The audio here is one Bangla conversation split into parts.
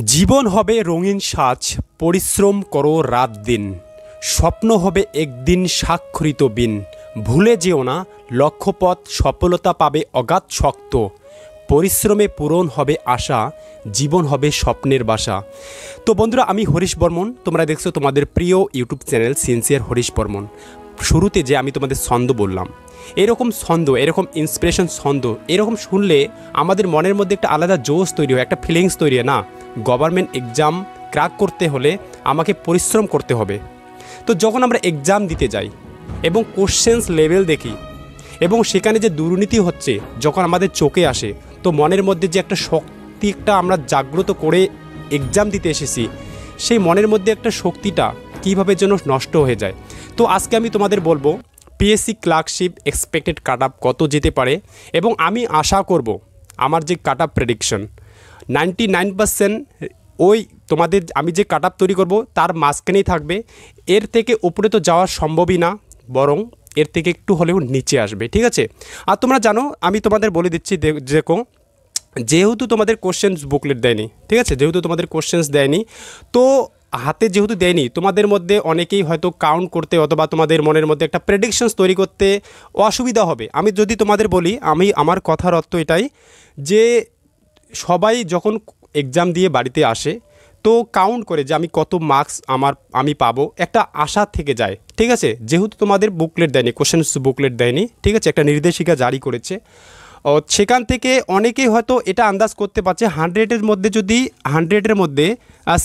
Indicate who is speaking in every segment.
Speaker 1: জীবন হবে রঙিন সাজ, পরিশ্রম করো রাত দিন। স্বপ্ন হবে একদিন স্বাক্ষরিত বিন। ভুলে যেও না লক্ষ্যপথ, সফলতা পাবে অগাধ শক্ত। পরিশ্রমে পূরণ হবে আশা, জীবন হবে স্বপ্নের বাসা। তো বন্ধুরা, আমি হরিশ বর্মন, তোমরা দেখছো তোমাদের প্রিয় YouTube channel sincere Harish Barman. শুরুতে যে আমি তোমাদের ছন্দ বললাম, এরকম ছন্দ, এরকম ইন্সপিরেশন ছন্দ, এরকম শুনলে আমাদের মনের মধ্যে একটা আলাদা জোশ তৈরি হয়, একটা ফিলিংস তৈরি হয় না। গভর্নমেন্ট এক্সাম ক্র্যাক করতে হলে আমাকে পরিশ্রম করতে হবে। তো যখন আমরা এক্সাম দিতে যাই এবং কোশ্চেন্স লেভেল দেখি এবং সেখানে যে দুর্নীতি হচ্ছে যখন আমাদের চোখে আসে, তো মনের মধ্যে যে একটা শক্তি, একটা আমরা জাগ্রত করে এক্সাম দিতে এসেছি, সেই মনের মধ্যে একটা শক্তিটা কীভাবে যেন নষ্ট হয়ে যায়। তো আজকে আমি তোমাদের বলবো PSC clerkship expected cut up কত যেতে পারে, এবং আমি আশা করব আমার যে কাট আপ প্রেডিকশন 99% ওই তোমাদের আমি যে কাট আপ তৈরি করব তার মাঝখানেই থাকবে। এর থেকে উপরে তো যাওয়া সম্ভবই না, বরং এর থেকে একটু হলেও নিচে আসবে, ঠিক আছে। আর তোমরা জানো, আমি তোমাদের বলে দিচ্ছি, যেহেতু তোমাদের কোশ্চেন্স বুকলেট দেয়নি, ঠিক আছে, যেহেতু তোমাদের কোশ্চেন্স দেয়নি, তো হাতে যেহেতু দেয়নি, তোমাদের মধ্যে অনেকেই হয়তো কাউন্ট করতে অথবা তোমাদের মনের মধ্যে একটা প্রেডিকশনস তৈরি করতে অসুবিধা হবে। আমি যদি তোমাদের বলি, আমার কথার অর্থ এটাই যে সবাই যখন এক্সাম দিয়ে বাড়িতে আসে তো কাউন্ট করে যে আমি কত মার্কস আমি পাবো, একটা আশা থেকে যায়, ঠিক আছে। যেহেতু তোমাদের বুকলেট দেয়নি, কোশ্চেন্স বুকলেট দেয়নি, ঠিক আছে, একটা নির্দেশিকা জারি করেছে, সেখান থেকে অনেকেই হয়তো এটা আন্দাজ করতে পারছে 100-এর মধ্যে, যদি 100-এর মধ্যে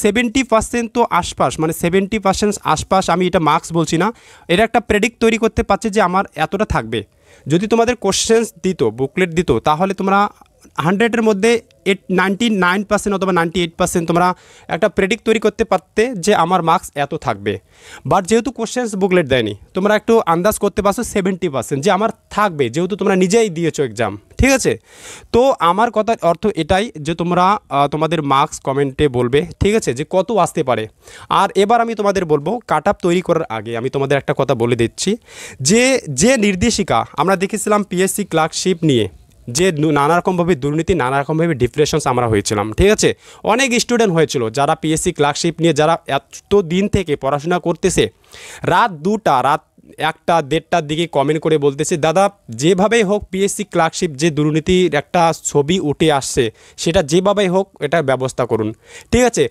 Speaker 1: 70% তো আশপাশ, মানে 70% আশপাশ, আমি এটা মার্কস বলছি না, এটা একটা প্রেডিক্ট তৈরি করতে পারছে যে আমার এতটা থাকবে। যদি তোমাদের কোশ্চেন্স দিত, বুকলেট দিত, তাহলে তোমরা 100-এর মধ্যে 99% অথবা 98% তোমরা একটা প্রেডিক্ট তৈরি করতে পারতে যে আমার মার্কস এত থাকবে। বাট যেহেতু কোশ্চেন্স বুকলেট দেয়নি, তোমরা একটু আন্দাজ করতে পারছো 70% যে আমার থাকবে, যেহেতু তোমরা নিজেই দিয়েছো এক্সাম, ঠিক আছে। তো আমার কথার অর্থ এটাই যে তোমরা তোমাদের মার্কস কমেন্টে বলবে, ঠিক আছে, যে কত আসতে পারে। আর এবার আমি তোমাদের বলবো, কাট আপ তৈরি করার আগে আমি তোমাদের একটা কথা বলে দিচ্ছি, যে নির্দেশিকা আমরা দেখেছিলাম পিএসসি ক্লার্কশিপ নিয়ে, যে নানা রকমভাবে দুর্নীতি, নানা রকমভাবে ডিপ্রেশনস আমরা হয়েছিলাম, ঠিক আছে। অনেক স্টুডেন্ট হয়েছিল যারা পিএসসি ক্লার্কশিপ নিয়ে, যারা এত দিন থেকে পড়াশোনা করতেছে, রাত 2টা, রাত 1টা, 1:30টার দিকে কমেন্ট করে বলতেছে, দাদা যেভাবেই হোক পিএসসি ক্লার্কশিপ যে দুর্নীতির একটা ছবি উঠে আসছে, সেটা যেভাবেই হোক এটার ব্যবস্থা করুন, ঠিক আছে।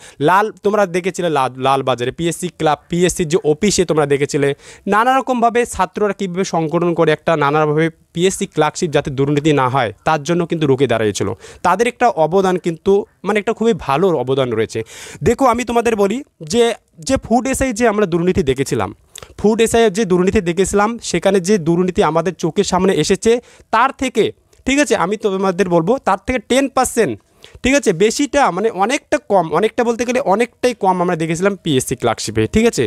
Speaker 1: তোমরা দেখেছিলে লালবাজারে পিএসসির যে অফিসে তোমরা দেখেছিলে নানা রকমভাবে ছাত্ররা কীভাবে সংগঠন করে একটা নানাভাবে পিএসসি ক্লার্কশিপ যাতে দুর্নীতি না হয় তার জন্য কিন্তু রুখে দাঁড়িয়েছিল। তাদের একটা অবদান কিন্তু, মানে একটা খুবই ভালো অবদান রয়েছে। দেখো, আমি তোমাদের বলি যে ফুড এসআই যে আমরা দুর্নীতি দেখেছিলাম, ফুড এসআইয়ের যে দুর্নীতি দেখেছিলাম, সেখানে যে দুর্নীতি আমাদের চোখের সামনে এসেছে, তার থেকে, ঠিক আছে, আমি তোমাদের বলবো তার থেকে 10%, ঠিক আছে, বেশিটা, মানে অনেকটা কম, অনেকটা বলতে গেলে অনেকটাই কম আমরা দেখেছিলাম পিএসসি ক্লার্কশিপে, ঠিক আছে।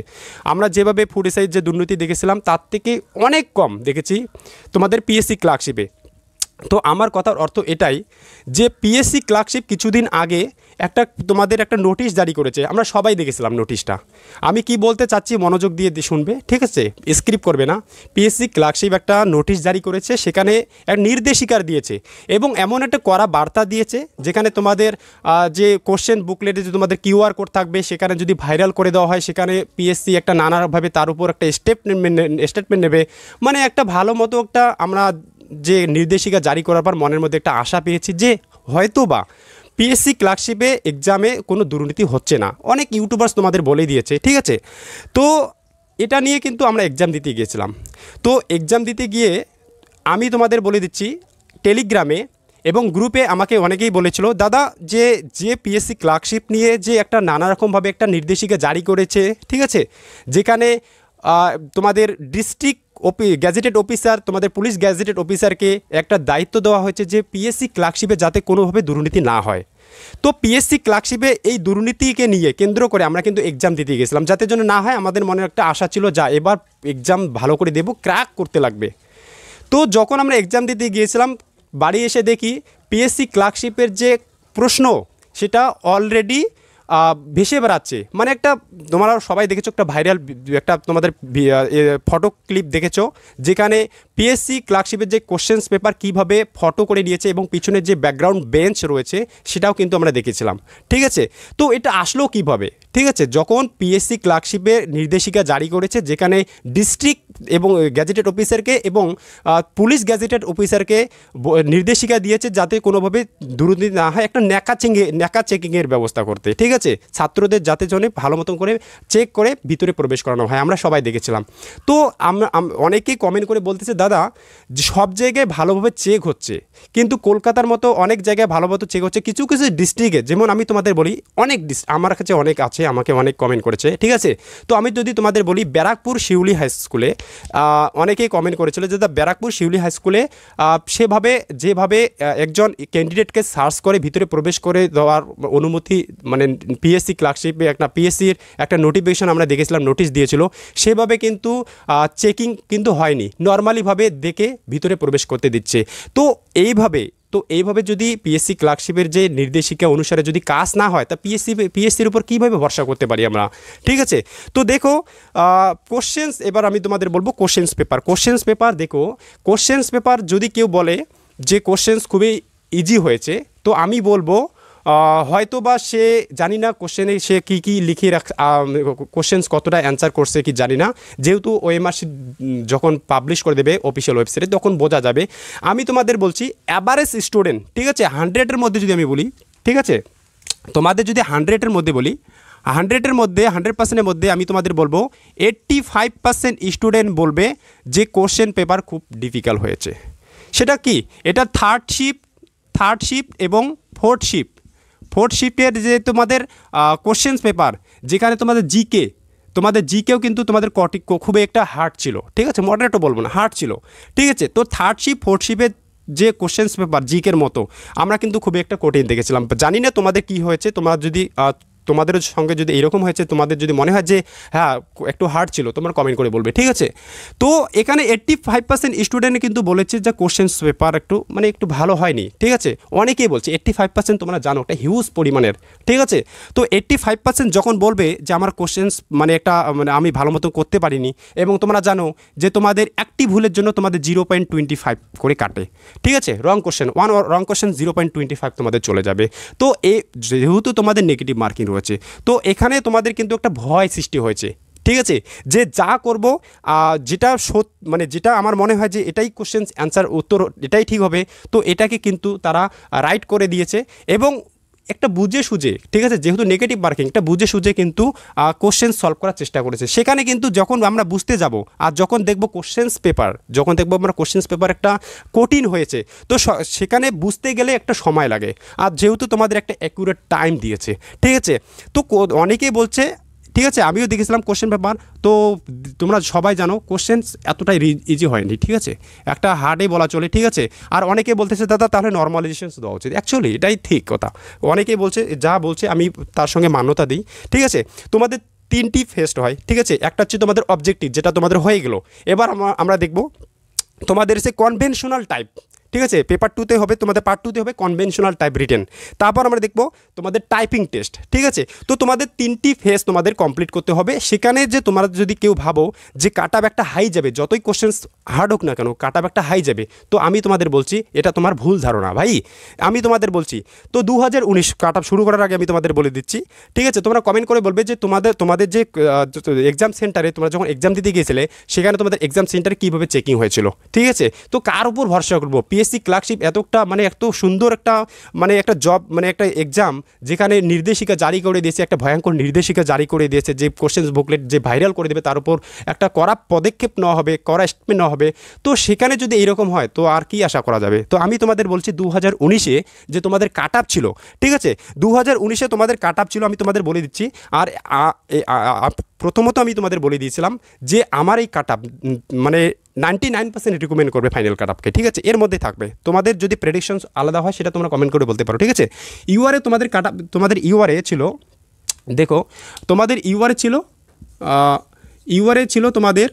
Speaker 1: আমরা যেভাবে ফুড এসআইয়ের যে দুর্নীতি দেখেছিলাম তার থেকে অনেক কম দেখেছি তোমাদের পিএসসি ক্লার্কশিপে। তো আমার কথার অর্থ এটাই যে পিএসসি ক্লার্কশিপ কিছুদিন আগে তোমাদের একটা নোটিশ জারি করেছে, আমরা সবাই দেখেছিলাম নোটিশটা। আমি কি বলতে চাচ্ছি মনোযোগ দিয়ে শুনবে, ঠিক আছে, স্ক্রিপ্ট করবে না। পিএসসি ক্লার্কশিপ একটা নোটিশ জারি করেছে, সেখানে এক নির্দেশিকার দিয়েছে এবং এমন একটা কড়া বার্তা দিয়েছে, যেখানে তোমাদের যে কোশ্চেন বুকলেটে যে তোমাদের কিউআর কোড থাকবে, সেখানে যদি ভাইরাল করে দেওয়া হয়, সেখানে পিএসসি একটা নানাভাবে তার উপর একটা স্টেটমেন্ট নেবে। মানে একটা ভালো মতো একটা আমরা যে নির্দেশিকা জারি করার পর মনের মধ্যে একটা আশা পেয়েছি যে হয়তো বা পিএসসি ক্লার্কশিপে এক্সামে কোনো দুর্নীতি হচ্ছে না। অনেক ইউটিউবার্স তোমাদের বলে দিয়েছে, ঠিক আছে। তো এটা নিয়ে কিন্তু আমরা এক্সাম দিতে গিয়েছিলাম। তো এক্সাম দিতে গিয়ে আমি তোমাদের বলে দিচ্ছি, টেলিগ্রামে এবং গ্রুপে আমাকে অনেকেই বলেছিল, দাদা যে পিএসসি ক্লার্কশিপ নিয়ে যে একটা নানা রকমভাবে একটা নির্দেশিকা জারি করেছে, ঠিক আছে, যেখানে তোমাদের ডিস্ট্রিক্ট গ্যাজেটেড অফিসার, তোমাদের পুলিশ গ্যাজেটেড অফিসারকে একটা দায়িত্ব দেওয়া হয়েছে যে পিএসসি ক্লার্কশিপে যাতে কোনোভাবে দুর্নীতি না হয়। তো পিএসসি ক্লার্কশিপে এই দুর্নীতিকে নিয়ে কেন্দ্র করে আমরা কিন্তু এক্সাম দিতে গেছিলাম, যাতে জন্য না হয় আমাদের মনে একটা আশা ছিল, যা এবার এক্সাম ভালো করে দেবো, ক্র্যাক করতে লাগবে। তো যখন আমরা এক্সাম দিতে গিয়েছিলাম, বাড়ি এসে দেখি পিএসসি ক্লার্কশিপের যে প্রশ্ন, সেটা অলরেডি ভেসে বেড়াচ্ছে। মানে একটা, তোমরা সবাই দেখেছো, একটা ভাইরাল একটা তোমাদের ফটো ক্লিপ দেখেছো, যেখানে পিএসসি ক্লার্কশিপের যে কোশ্চেন্স পেপার কীভাবে ফটো করে নিয়েছে এবং পিছনের যে ব্যাকগ্রাউন্ড বেঞ্চ রয়েছে সেটাও কিন্তু আমরা দেখেছিলাম, ঠিক আছে। তো এটা আসলো কীভাবে, ঠিক আছে, যখন পিএসসি ক্লার্কশিপের নির্দেশিকা জারি করেছে, যেখানে ডিস্ট্রিক্ট এবং গ্যাজেটেড অফিসারকে এবং পুলিশ গ্যাজেটেড অফিসারকে নির্দেশিকা দিয়েছে যাতে কোনোভাবে দুর্নীতি না হয়, একটা ন্যাকা চেকিংয়ের ব্যবস্থা করতে, ঠিক আছে, ছাত্রদের যাতে জন্য ভালো মতন করে চেক করে ভিতরে প্রবেশ করানো হয়, আমরা সবাই দেখেছিলাম। তো আমরা অনেকেই কমেন্ট করে বলতেছে দাদা যে সব জায়গায় ভালোভাবে চেক হচ্ছে, কিন্তু কলকাতার মতো অনেক জায়গায় ভালোমতো চেক হচ্ছে, কিছু কিছু ডিস্ট্রিক্টে, যেমন আমি তোমাদের বলি অনেক আমার কাছে অনেক আছে, আমাকে অনেক কমেন্ট করেছে, ঠিক আছে। তো আমি যদি তোমাদের বলি ব্যারাকপুর শিউলি হাই স্কুলে অনেকেই কমেন্ট করেছিল যে ব্যারাকপুর শিউলি হাই স্কুলে যেভাবে একজন ক্যান্ডিডেটকে সার্চ করে ভিতরে প্রবেশ করে দেওয়ার অনুমতি, মানে পিএসসি ক্লার্কশিপে পিএসসির একটা নোটিফিকেশন আমরা দেখেছিলাম, নোটিশ দিয়েছিল, সেভাবে কিন্তু চেকিং কিন্তু হয়নি, নর্মালিভাবে দেখে ভিতরে প্রবেশ করতে দিচ্ছে। তো এইভাবে যদি পিএসসি ক্লার্কশিপের যে নির্দেশিকা অনুসারে যদি কাজ না হয়, তা পিএসসির উপর কীভাবে ভরসা করতে পারি আমরা, ঠিক আছে। তো দেখো কোশ্চেন্স, এবার আমি তোমাদের বলবো কোশ্চেন্স পেপার দেখো, কোশ্চেন্স পেপার যদি কেউ বলে যে কোশ্চেন্স খুবই ইজি হয়েছে, তো আমি বলবো হয়তো বা সে জানি না কোশ্চেনে সে কী লিখে কোশ্চেন্স কতটা অ্যান্সার করছে কি জানি না, যেহেতু ওএমআরসি যখন পাবলিশ করে দেবে অফিসিয়াল ওয়েবসাইটে তখন বোঝা যাবে। আমি তোমাদের বলছি অ্যাভারেজ স্টুডেন্ট, ঠিক আছে, 100-এর মধ্যে যদি আমি বলি, ঠিক আছে, তোমাদের যদি 100-এর মধ্যে বলি, 100-এর মধ্যে 100%-এর মধ্যে আমি তোমাদের বলবো 85% স্টুডেন্ট বলবে যে কোশ্চেন পেপার খুব ডিফিকাল্ট হয়েছে। সেটা কি, এটা থার্ড শিফট এবং ফোর্থ শিফটের যে তোমাদের কোশ্চেন্স পেপার, যেখানে তোমাদের জিকেও কিন্তু তোমাদের খুবই একটা হার্ড ছিল, ঠিক আছে, মডারেটও বলবো না, হার্ড ছিল, ঠিক আছে। তো থার্ড শিফট ফোর্থ শিফটের যে কোশ্চেন্স পেপার জিকের মতো আমরা কিন্তু খুবই একটা কঠিন দেখেছিলাম। জানি না তোমাদের কি হয়েছে, তোমরা যদি তোমাদের সঙ্গে যদি এরকম হয়েছে, তোমাদের যদি মনে হয় যে হ্যাঁ একটু হার্ড ছিল, তোমরা কমেন্ট করে বলবে, ঠিক আছে। তো এখানে 85% স্টুডেন্ট কিন্তু বলেছে যে কোশ্চেন্স পেপার একটু ভালো হয়নি, ঠিক আছে, অনেকেই বলছে 85%, তোমরা জানো একটা হিউজ পরিমাণের, ঠিক আছে। তো 85% যখন বলবে যে আমার কোশ্চেন্স আমি ভালো মতো করতে পারিনি, এবং তোমরা জানো যে তোমাদের একটি ভুলের জন্য তোমাদের 0.25 করে কাটে, ঠিক আছে, রং কোশ্চেন 0.25 তোমাদের চলে যাবে। তো যেহেতু তোমাদের নেগেটিভ মার্কিং রয়েছে, তো এখানে তোমাদের কিন্তু একটা ভয় সৃষ্টি হয়েছে, ঠিক আছে, যে যা করব যেটা আমার মনে হয় যে এটাই কোশ্চেন্স অ্যান্সার উত্তর এটাই ঠিক হবে, তো এটাকে কিন্তু তারা রাইট করে দিয়েছে এবং একটা বুঝে সুঝে, ঠিক আছে, যেহেতু নেগেটিভ মার্কিং, একটা বুঝে সুঝে কিন্তু কোশ্চেন সলভ করার চেষ্টা করেছে। সেখানে কিন্তু যখন আমরা বুঝতে যাব আর যখন দেখবো আমরা কোশ্চেন্স পেপার একটা কঠিন হয়েছে, তো সেখানে বুঝতে গেলে একটা সময় লাগে, আর যেহেতু তোমাদের একটা অ্যাকুরেট টাইম দিয়েছে, ঠিক আছে। তো অনেকেই বলছে, ঠিক আছে, আমিও দেখেছিলাম কোশ্চেন পেপার, তো তোমরা সবাই জানো কোশ্চেন্স এতটাই ইজি হয়নি, ঠিক আছে, একটা হার্ডে বলা চলে, ঠিক আছে। আর অনেকে বলতেছে দাদা তাহলে নর্মালাইজেশন দেওয়া উচিত, অ্যাকচুয়ালি এটাই ঠিক কথা, অনেকেই বলছে, যা বলছে আমি তার সঙ্গে মান্যতা দিই, ঠিক আছে। তোমাদের 3টি ফেস্ট হয়, ঠিক আছে, একটা হচ্ছে তোমাদের অবজেক্টিভ, যেটা তোমাদের হয়ে গেল। এবার আমরা দেখব তোমাদের সে কনভেনশনাল টাইপ, ঠিক আছে, পেপার 2-তে হবে, তোমাদের পার্ট 2-তে হবে কনভেনশনাল টাইপ রিটেন। তারপর আমরা দেখব তোমাদের টাইপিং টেস্ট, ঠিক আছে। তো তোমাদের 3টি ফেজ তোমাদের কমপ্লিট করতে হবে। সেখানে যে তোমরা যদি কেউ ভাবো যে কাট অফ একটা হাই যাবে, যতই কোশ্চেন্স হার্ড হোক না কেন কাট অফ একটা হাই যাবে, তো আমি তোমাদের বলছি এটা তোমার ভুল ধারণা ভাই, আমি তোমাদের বলছি। তো 2019 কাট অফ শুরু করার আগে আমি তোমাদের বলে দিচ্ছি, ঠিক আছে। তোমরা কমেন্ট করে বলবে যে তোমাদের যে এক্সাম সেন্টারে তোমরা যখন এক্সাম দিতে গিয়েছিলে, সেখানে তোমাদের এক্সাম সেন্টারে কীভাবে চেকিং হয়েছিল, ঠিক আছে। তো কার উপর ভরসা করবো, পিএসসি ক্লার্কশিপ এত সুন্দর একটা জব, একটা এক্সাম, যেখানে নির্দেশিকা জারি করে দিয়েছে, একটা ভয়ঙ্কর নির্দেশিকা জারি করে দিয়েছে যে কোশ্চেন্স বুকলেট যে ভাইরাল করে দেবে, তার উপর একটা কড়া পদক্ষেপ নেওয়া হবে, কড়া স্টেটমেন্ট নেওয়া হবে। তো সেখানে যদি এইরকম হয় তো আর কি আশা করা যাবে। তো আমি তোমাদের বলছি 2019-এ যে তোমাদের কাট অফ ছিল, ঠিক আছে, 2019-এ তোমাদের কাট অফ ছিল, আমি তোমাদের বলে দিচ্ছি। আর প্রথমত আমি তোমাদের বলে দিয়েছিলাম যে আমার এই কাট অফ 99% রিকমেন্ড করবে ফাইনাল কাট অফকে, ঠিক আছে, এর মধ্যে থাকবে। তোমাদের যদি প্রেডিকশনস আলাদা হয় সেটা তোমরা কমেন্ট করে বলতে পারো, ঠিক আছে। ইউআরএ তোমাদের কাট অফ, তোমাদের ইউআরএ ছিল, দেখো তোমাদের ইউআরএ ছিল তোমাদের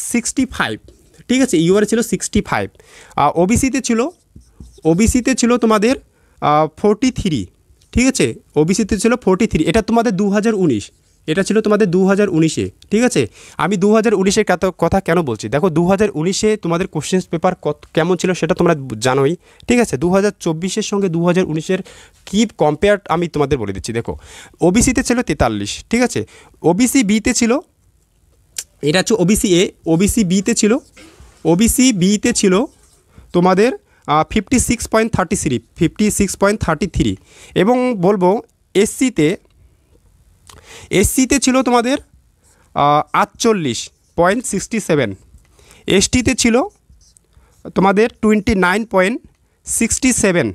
Speaker 1: 65, ঠিক আছে, ইউআরএ ছিল 65। ওবিসিতে ছিল তোমাদের 43, ঠিক আছে, ওবিসিতে ছিল 43, এটা তোমাদের 2019, এটা ছিল তোমাদের 2019-এ, ঠিক আছে। আমি 2019-এর কথা কেন বলছি, দেখো 2019-এ তোমাদের কোশ্চেন পেপার কেমন ছিল সেটা তোমরা জানোই, ঠিক আছে। 2024-এর সঙ্গে 2019-এর কি কম্পেয়ার আমি তোমাদের বলে দিচ্ছি। দেখো ওবিসিতে ছিল 43, ঠিক আছে। ওবিসি বিতে ছিল, এটা হচ্ছে ওবিসি এ, ওবিসি বিতে ছিল তোমাদের 56.33 এবং বলবো এসসিতে ছিল তোমাদের 48.67, এসটিতে ছিল তোমাদের 29.67,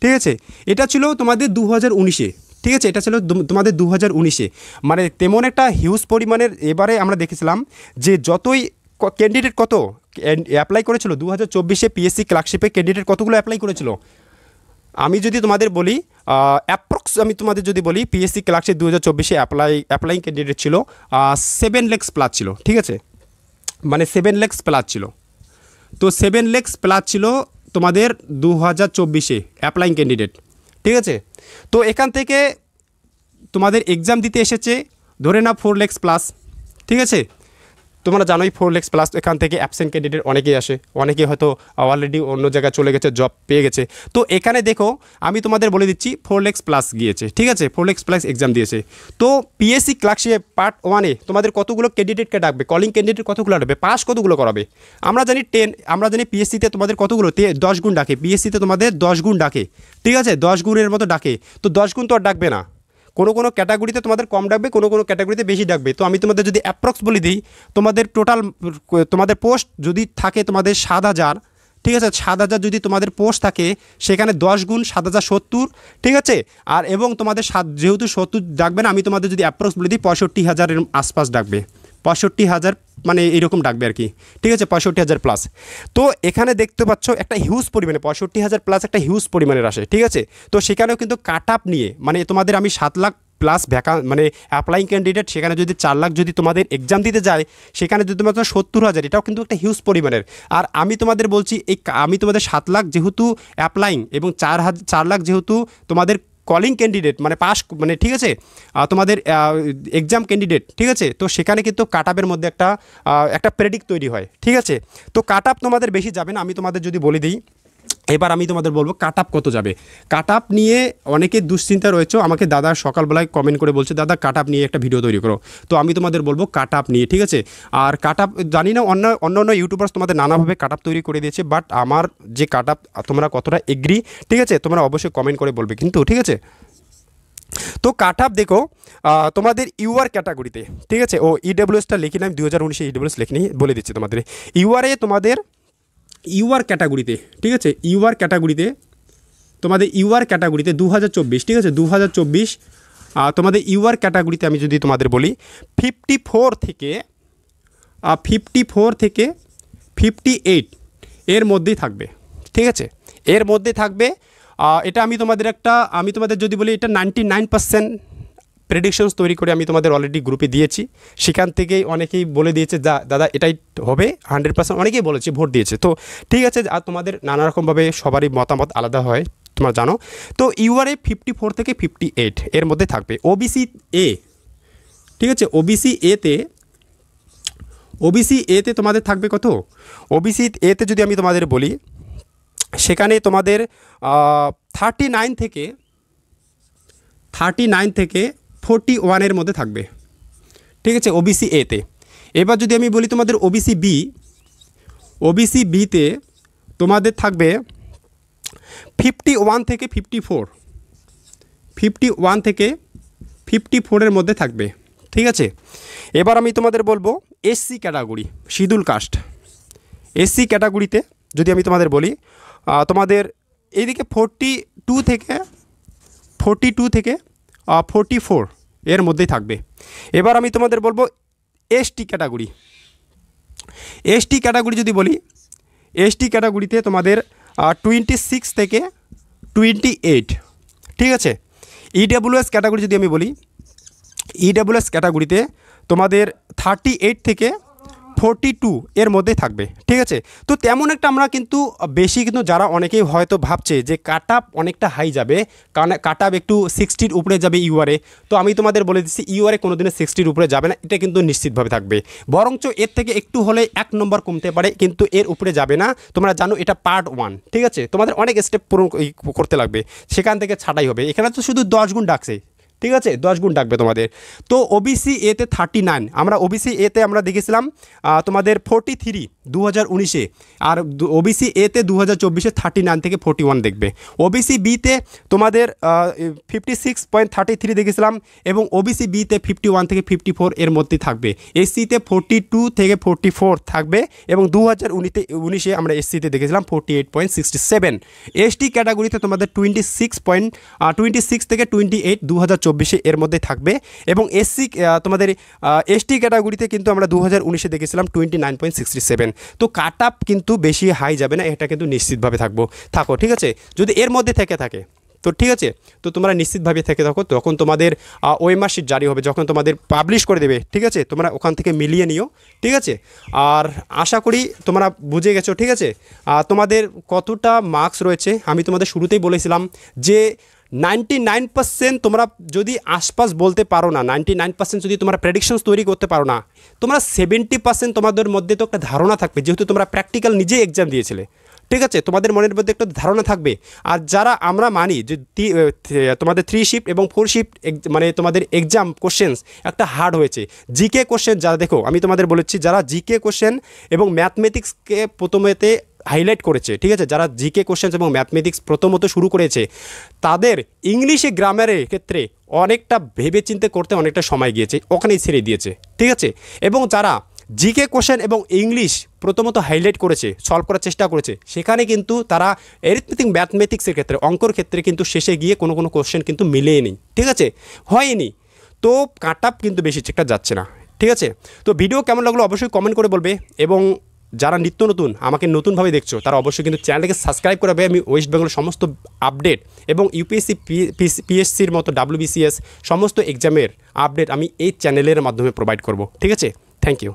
Speaker 1: ঠিক আছে। এটা ছিল তোমাদের 2019-এ, ঠিক আছে। এটা ছিল তোমাদের 2019-এ, মানে তেমন একটা হিউজ পরিমাণের। এবারে আমরা দেখেছিলাম যে যতই ক্যান্ডিডেট কত অ্যাপ্লাই করেছিল 2024-এ পিএসসি ক্লার্কশিপে ক্যান্ডিডেট কতগুলো অ্যাপ্লাই করেছিল আমি যদি তোমাদের বলি, অ্যাপ্রক্স আমি তোমাদের যদি বলি পিএসসি ক্লার্কশিপ 2024-এ অ্যাপ্লাইং ক্যান্ডিডেট ছিল 7 লাখ প্লাস ছিল, ঠিক আছে। মানে 7 লাখ প্লাস ছিল। তো 7 লাখ প্লাস ছিল তোমাদের 2024-এ অ্যাপ্লাইং ক্যান্ডিডেট, ঠিক আছে। তো এখান থেকে তোমাদের এক্সাম দিতে এসেছে ধরে না 4 লাখ প্লাস, ঠিক আছে। তোমরা জানোই 4 লাখ প্লাস, এখান থেকে অ্যাবসেন্ট ক্যান্ডিডেট অনেকেই আসে, অনেকে হয়তো অলরেডি অন্য জায়গায় চলে গেছে, জব পেয়ে গেছে। তো এখানে দেখো আমি তোমাদের বলে দিচ্ছি 4 লাখ প্লাস গিয়েছে, ঠিক আছে। 4 লাখ প্লাস এক্সাম দিয়েছে। তো পিএসসি ক্লার্কশিপ পার্ট 1-এ তোমাদের কতগুলো ক্যান্ডিডেটকে ডাকবে, কলিং ক্যান্ডিডেট কতগুলো ডাকবে, পাস কতগুলো করাবে আমরা জানি 10। আমরা জানি পিএসসিতে তোমাদের কতগুলো 10 গুণ ডাকে, পিএসসিতে তোমাদের 10 গুণ ডাকে, ঠিক আছে। 10 গুণের মতো ডাকে। তো 10 গুণ তো আর ডাকবে না, কোনো ক্যাটাগরিতে তোমাদের কম ডাকবে, কোনো ক্যাটাগরিতে বেশি ডাকবে। তো আমি তোমাদের যদি অ্যাপ্রক্স বলে দিই, তোমাদের টোটাল তোমাদের পোস্ট যদি থাকে তোমাদের 7,000, ঠিক আছে। 7,000 যদি তোমাদের পোস্ট থাকে সেখানে 10 গুণ 7,000 70, ঠিক আছে। আর এবং তোমাদের যেহেতু 70 ডাকবে না, আমি তোমাদের যদি অ্যাপ্রক্স বলে দিই 65,000 এর আশপাশ ডাকবে, 65,000 মানে এইরকম ডাকবে আর কি, ঠিক আছে। 65,000 প্লাস। তো এখানে দেখতে পাচ্ছ একটা হিউজ পরিমাণে 65,000 প্লাস একটা হিউজ পরিমাণের আসে, ঠিক আছে। তো সেখানেও কিন্তু কাট আপ নিয়ে মানে তোমাদের আমি 7 লাখ প্লাস মানে অ্যাপ্লাইং ক্যান্ডিডেট, সেখানে যদি 4 লাখ যদি তোমাদের এক্সাম দিতে যায়, সেখানে যদি তোমাদের 70,000, এটাও কিন্তু একটা হিউজ পরিমাণের। আর আমি তোমাদের বলছি আমি তোমাদের 7 লাখ যেহেতু অ্যাপ্লাইং এবং 4 লাখ যেহেতু তোমাদের কলিং ক্যান্ডিডেট মানে পাস মানে, ঠিক আছে, তোমাদের এক্সাম ক্যান্ডিডেট, ঠিক আছে। তো সেখানে কিন্তু কাট আপের মধ্যে একটা প্রেডিক্ট তৈরি হয়, ঠিক আছে। তো কাট আপ তোমাদের বেশি যাবে না, আমি তোমাদের যদি বলে দিই এবার আমি তোমাদের বলবো কাট আপ কত যাবে। কাট আপ নিয়ে অনেকে দুশ্চিন্তা রয়েছে, আমাকে দাদা সকালবেলায় কমেন্ট করে বলছে দাদা কাট আপ নিয়ে একটা ভিডিও তৈরি করো। তো আমি তোমাদের বলবো কাট আপ নিয়ে, ঠিক আছে। আর কাট আপ জানি না অন্য ইউটিউবার্স তোমাদের নানাভাবে কাট আপ তৈরি করে দিয়েছে, বাট আমার যে কাট আপ তোমরা কতটা এগ্রি, ঠিক আছে, তোমরা অবশ্যই কমেন্ট করে বলবে কিন্তু, ঠিক আছে। তো কাট আপ দেখো তোমাদের ইউআর ক্যাটাগরিতে, ঠিক আছে। ও ইডব্লিউএসটা লিখি না, আমি 2019-এ ইডব্লিউএস লিখিনি, বলে দিচ্ছি তোমাদের। তোমাদের ইউআর ক্যাটাগরিতে, ঠিক আছে, ইউআর ক্যাটাগরিতে তোমাদের ইউআর ক্যাটাগরিতে 2024, ঠিক আছে, 2024 তোমাদের ইউআর ক্যাটাগরিতে আমি যদি তোমাদের বলি 54 থেকে 58 এর মধ্যেই থাকবে, ঠিক আছে, এর মধ্যে থাকবে। এটা আমি তোমাদের যদি বলি এটা 99% প্রেডিকশনস তৈরি করে আমি তোমাদের অলরেডি গ্রুপে দিয়েছি। সেখান থেকেই অনেকেই বলে দিয়েছে দাদা এটাই হবে 100%, অনেকেই বলেছে, ভোট দিয়েছে। তো ঠিক আছে, আর তোমাদের নানা রকমভাবে সবারই মতামত আলাদা হয়, তোমরা জানো। তো ইউআরএ 54 থেকে 58 এর মধ্যে থাকবে। ওবিসি এ, ঠিক আছে, ওবিসি এতে তোমাদের থাকবে কত, ওবিসি এতে যদি আমি তোমাদের বলি সেখানে তোমাদের 39 থেকে 41 এর মধ্যে থাকবে, ঠিক আছে, ওবিসি এতে। এবার যদি আমি বলি তোমাদের ওবিসি বিতে তোমাদের থাকবে 51 থেকে 54 এর মধ্যে থাকবে, ঠিক আছে। এবার আমি তোমাদের বলবো SC category, schedule caste, SC ক্যাটাগরিতে যদি আমি তোমাদের বলি তোমাদের এইদিকে 42 থেকে 44 এর মধ্যেই থাকবে। এবার আমি তোমাদের বলবো এসটি ক্যাটাগরি যদি বলি, এসটি ক্যাটাগরিতে তোমাদের 26 থেকে 28, ঠিক আছে। ইডব্লিউএস ক্যাটাগরি যদি আমি বলি, ইডব্লিউএস ক্যাটাগরিতে তোমাদের 38 থেকে 42 এর মধ্যে থাকবে, ঠিক আছে। তো তেমন একটা আমরা কিন্তু বেশি কিন্তু যারা অনেকেই হয়তো ভাবছে যে কাট আপ অনেকটা হাই যাবে, কারণ কাট আপ একটু 60-র উপরে যাবে ইউআরে, তো আমি তোমাদের বলে দিচ্ছি ইউআরে কোনোদিনও 60-র উপরে যাবে না, এটা কিন্তু নিশ্চিতভাবে থাকবে। বরঞ্চ এর থেকে একটু হলে 1 নম্বর কমতে পারে, কিন্তু এর উপরে যাবে না। তোমরা জানো এটা পার্ট 1, ঠিক আছে, তোমাদের অনেক স্টেপ পূরণ করতে লাগবে, সেখান থেকে ছাঁটাই হবে। এখানে তো শুধু 10 গুণ ডাকছে, ঠিক আছে, 10 গুণ ডাকবে তোমাদের। তো ওবিসি এতে 39, আমরা ওবিসি এতে আমরা দেখেছিলাম তোমাদের 43 2019-এ, আর ওবিসি এতে 2024-এ 39 থেকে 41 দেখবে। ওবিসি বিতে তোমাদের 56.33 দেখেছিলাম, এবং ওবিসি বিতে 51 থেকে 54 এর মধ্যে থাকবে। এসসিতে 42 থেকে 44 থাকবে, এবং 2019-এ আমরা এসসিতে দেখেছিলাম 48.67। এসটি ক্যাটাগরিতে তোমাদের 26 থেকে 28 2024-এ এর মধ্যে থাকবে, এবং এসসি তোমাদের এসটি ক্যাটাগরিতে কিন্তু আমরা 2019-এ দেখেছিলাম 29.67। তো কাট আপ কিন্তু বেশি হাই যাবে না, এটা কিন্তু নিশ্চিতভাবে থাকো, ঠিক আছে। যদি এর মধ্যে থেকে থাকে তো ঠিক আছে, তো তোমরা নিশ্চিতভাবে থেকে থাকো। তখন তোমাদের ওএমআর শিট জারি হবে, যখন তোমাদের পাবলিশ করে দেবে, ঠিক আছে, তোমরা ওখান থেকে মিলিয়ে নিও, ঠিক আছে। আর আশা করি তোমরা বুঝে গেছো, ঠিক আছে। তোমাদের কতটা মার্কস রয়েছে আমি তোমাদের শুরুতেই বলেছিলাম যে 99% তোমরা যদি আশপাশ বলতে পারো না, 99% যদি তোমরা প্রেডিকশনস তৈরি করতে পারো না, তোমরা 70% তোমাদের মধ্যে তো একটা ধারণা থাকবে, যেহেতু তোমরা প্র্যাকটিক্যাল নিজে এক্সাম দিয়েছিলে, ঠিক আছে, তোমাদের মনের মধ্যে একটা ধারণা থাকবে। আর যারা আমরা মানি যে তোমাদের 3 শিফট এবং 4 শিফট মানে তোমাদের এক্সাম কোশ্চেন্স একটা হার্ড হয়েছে, জিকে কোশ্চেন যারা, দেখো আমি তোমাদের বলেছি যারা জিকে কোশ্চেন এবং ম্যাথমেটিক্সকে প্রথমেতে হাইলাইট করেছে, ঠিক আছে, যারা জিকে কোশ্চেন্স এবং ম্যাথমেটিক্স প্রথমত শুরু করেছে, তাদের ইংলিশে গ্রামারের ক্ষেত্রে অনেকটা ভেবেচিন্তে করতে অনেকটা সময় গিয়েছে, ওখানেই ছেড়ে দিয়েছে, ঠিক আছে। এবং যারা জিকে কোশ্চেন এবং ইংলিশ প্রথমত হাইলাইট করেছে, সলভ করার চেষ্টা করেছে, সেখানে কিন্তু তারা অ্যারিথমেটিক ম্যাথমেটিক্সের ক্ষেত্রে, অঙ্কর ক্ষেত্রে কিন্তু শেষে গিয়ে কোনো কোশ্চেন কিন্তু মিলেনি, ঠিক আছে, হয়নি। তো কাট আপ কিন্তু বেশি চেকটা যাচ্ছে না, ঠিক আছে। তো ভিডিও কেমন লাগলো অবশ্যই কমেন্ট করে বলবে, এবং যারা নিত্য নতুন আমাকে নতুনভাবে দেখছো তারা অবশ্যই কিন্তু চ্যানেলটাকে সাবস্ক্রাইব করে রাখবে। আমি ওয়েস্ট বেঙ্গলের সমস্ত আপডেট এবং ইউপিএসসি পিএসসির মতো WBCS সমস্ত এক্সামের আপডেট আমি এই চ্যানেলের মাধ্যমে প্রোভাইড করব, ঠিক আছে। Thank you.